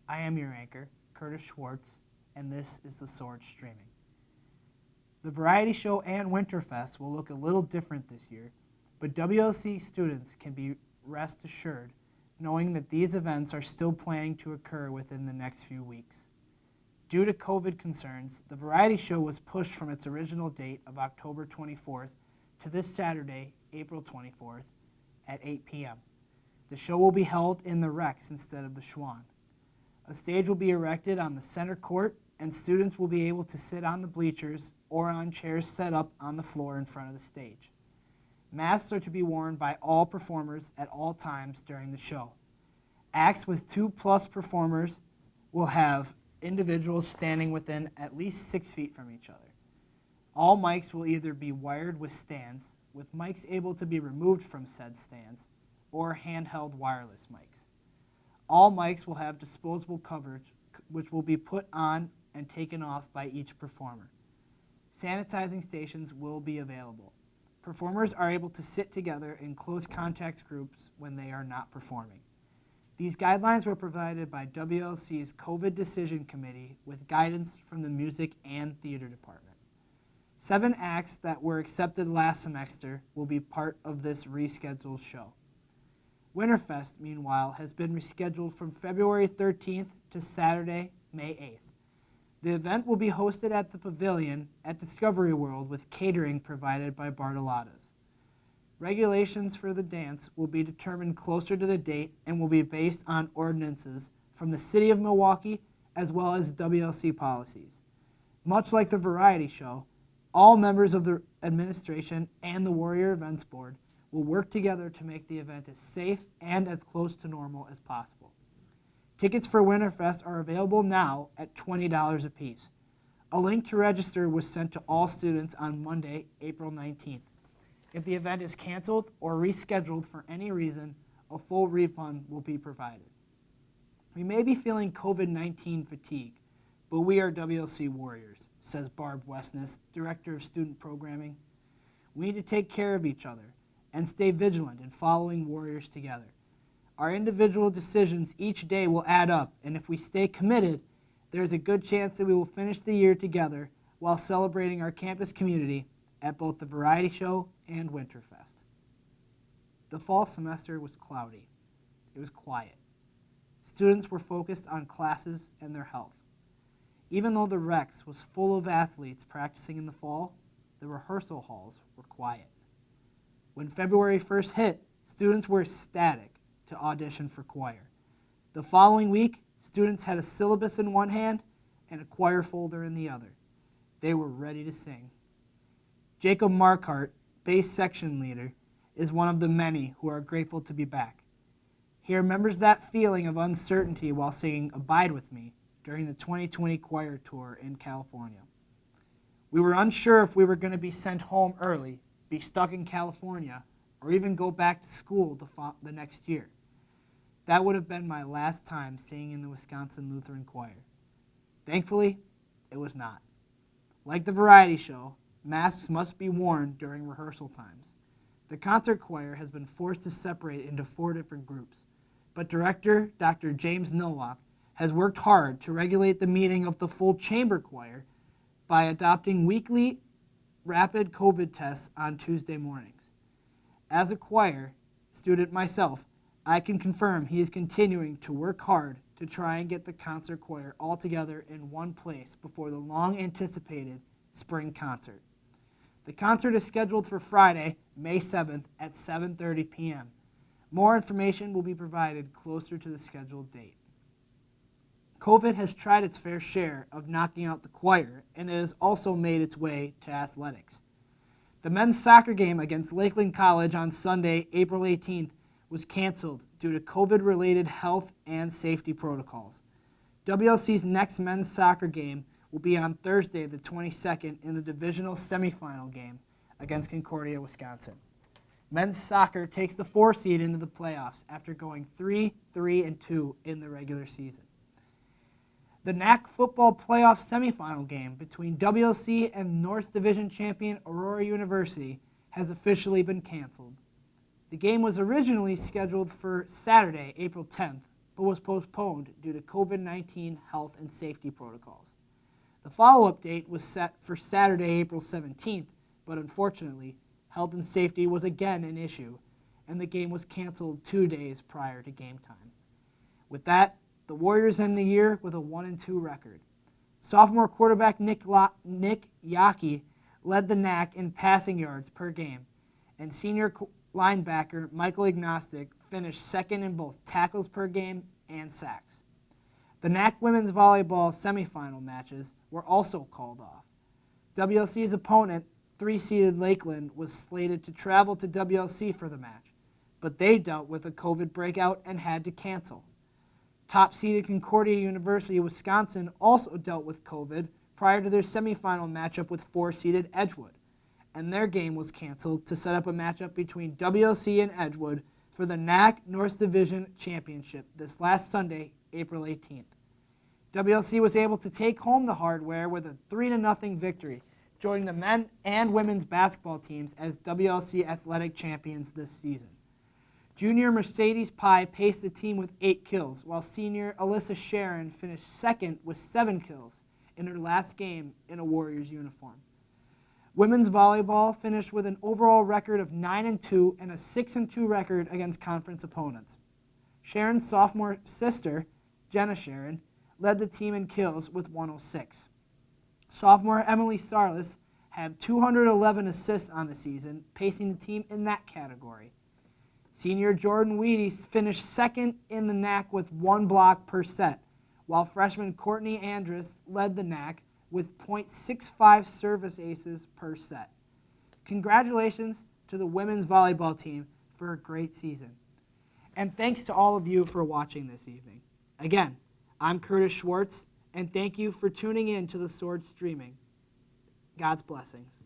I am your anchor, Kurtis Schwartz, and this is The Sword Streaming. The Variety Show and Winterfest will look a little different this year, but WLC students can be rest assured knowing that these events are still planning to occur within the next few weeks. Due to COVID concerns, the Variety Show was pushed from its original date of October 24th to this Saturday, April 24th at 8 p.m. The show will be held in the Rex instead of the Schwann. A stage will be erected on the center court, and students will be able to sit on the bleachers or on chairs set up on the floor in front of the stage. Masks are to be worn by all performers at all times during the show. Acts with 2+ performers will have individuals standing within at least 6 feet from each other. All mics will either be wired with stands, with mics able to be removed from said stands, or handheld wireless mics. All mics will have disposable coverage, which will be put on and taken off by each performer. Sanitizing stations will be available. Performers are able to sit together in close contact groups when they are not performing. These guidelines were provided by WLC's COVID Decision Committee with guidance from the Music and Theater Department. 7 acts that were accepted last semester will be part of this rescheduled show. Winterfest, meanwhile, has been rescheduled from February 13th to Saturday, May 8th. The event will be hosted at the Pavilion at Discovery World with catering provided by Bartolotta's. Regulations for the dance will be determined closer to the date and will be based on ordinances from the City of Milwaukee as well as WLC policies. Much like the Variety Show, all members of the administration and the Warrior Events Board will work together to make the event as safe and as close to normal as possible. Tickets for Winterfest are available now at $20 apiece. A link to register was sent to all students on Monday, April 19th. If the event is canceled or rescheduled for any reason, a full refund will be provided. We may be feeling COVID-19 fatigue, but we are WLC Warriors, says Barb Westness, Director of Student Programming. We need to take care of each other and stay vigilant in following Warriors together. Our individual decisions each day will add up, and if we stay committed, there is a good chance that we will finish the year together while celebrating our campus community at both the Variety Show and Winterfest. The fall semester was cloudy. It was quiet. Students were focused on classes and their health. Even though the Rex was full of athletes practicing in the fall, the rehearsal halls were quiet. When February 1st hit, students were ecstatic to audition for choir. The following week, students had a syllabus in one hand and a choir folder in the other. They were ready to sing. Jacob Markart, bass section leader, is one of the many who are grateful to be back. He remembers that feeling of uncertainty while singing Abide With Me during the 2020 choir tour in California. We were unsure if we were going to be sent home early, be stuck in California, or even go back to school the next year. That would have been my last time singing in the Wisconsin Lutheran Choir. Thankfully, it was not. Like the Variety Show, masks must be worn during rehearsal times. The concert choir has been forced to separate into 4 different groups, but director Dr. James Nowak has worked hard to regulate the meeting of the full chamber choir by adopting weekly rapid COVID tests on Tuesday mornings. As a choir student myself, I can confirm he is continuing to work hard to try and get the concert choir all together in one place before the long-anticipated spring concert. The concert is scheduled for Friday, May 7th at 7:30 p.m. More information will be provided closer to the scheduled date. COVID has tried its fair share of knocking out the choir, and it has also made its way to athletics. The men's soccer game against Lakeland College on Sunday, April 18th, was canceled due to COVID-related health and safety protocols. WLC's next men's soccer game will be on Thursday, the 22nd, in the divisional semifinal game against Concordia, Wisconsin. Men's soccer takes the 4 seed into the playoffs after going 3-3-2 in the regular season. The NAC football playoff semifinal game between WLC and North Division champion Aurora University has officially been canceled. The game was originally scheduled for Saturday, April 10th, but was postponed due to COVID-19 health and safety protocols. The follow-up date was set for Saturday, April 17th, but unfortunately, health and safety was again an issue, and the game was canceled 2 days prior to game time. With that, the Warriors end the year with a 1-2 record. Sophomore quarterback Nick Yaki led the NAC in passing yards per game, and senior linebacker Michael Ignostic finished second in both tackles per game and sacks. The NAC women's volleyball semifinal matches were also called off. WLC's opponent, 3-seeded Lakeland, was slated to travel to WLC for the match, but they dealt with a COVID breakout and had to cancel. Top-seeded Concordia University, Wisconsin, also dealt with COVID prior to their semifinal matchup with 4-seeded Edgewood, and their game was canceled to set up a matchup between WLC and Edgewood for the NAC North Division Championship this last Sunday, April 18th. WLC was able to take home the hardware with a 3-0 victory, joining the men and women's basketball teams as WLC athletic champions this season. Junior Mercedes Pye paced the team with 8 kills, while senior Alyssa Sharon finished second with 7 kills in her last game in a Warriors uniform. Women's volleyball finished with an overall record of 9-2 and a 6-2 record against conference opponents. Sharon's sophomore sister, Jenna Sharon, led the team in kills with 106. Sophomore Emily Starless had 211 assists on the season, pacing the team in that category. Senior Jordan Weedy finished second in the NAC with 1 block per set, while freshman Courtney Andrus led the NAC with .65 service aces per set. Congratulations to the women's volleyball team for a great season. And thanks to all of you for watching this evening. Again, I'm Kurtis Schwartz, and thank you for tuning in to the Sword Streaming. God's blessings.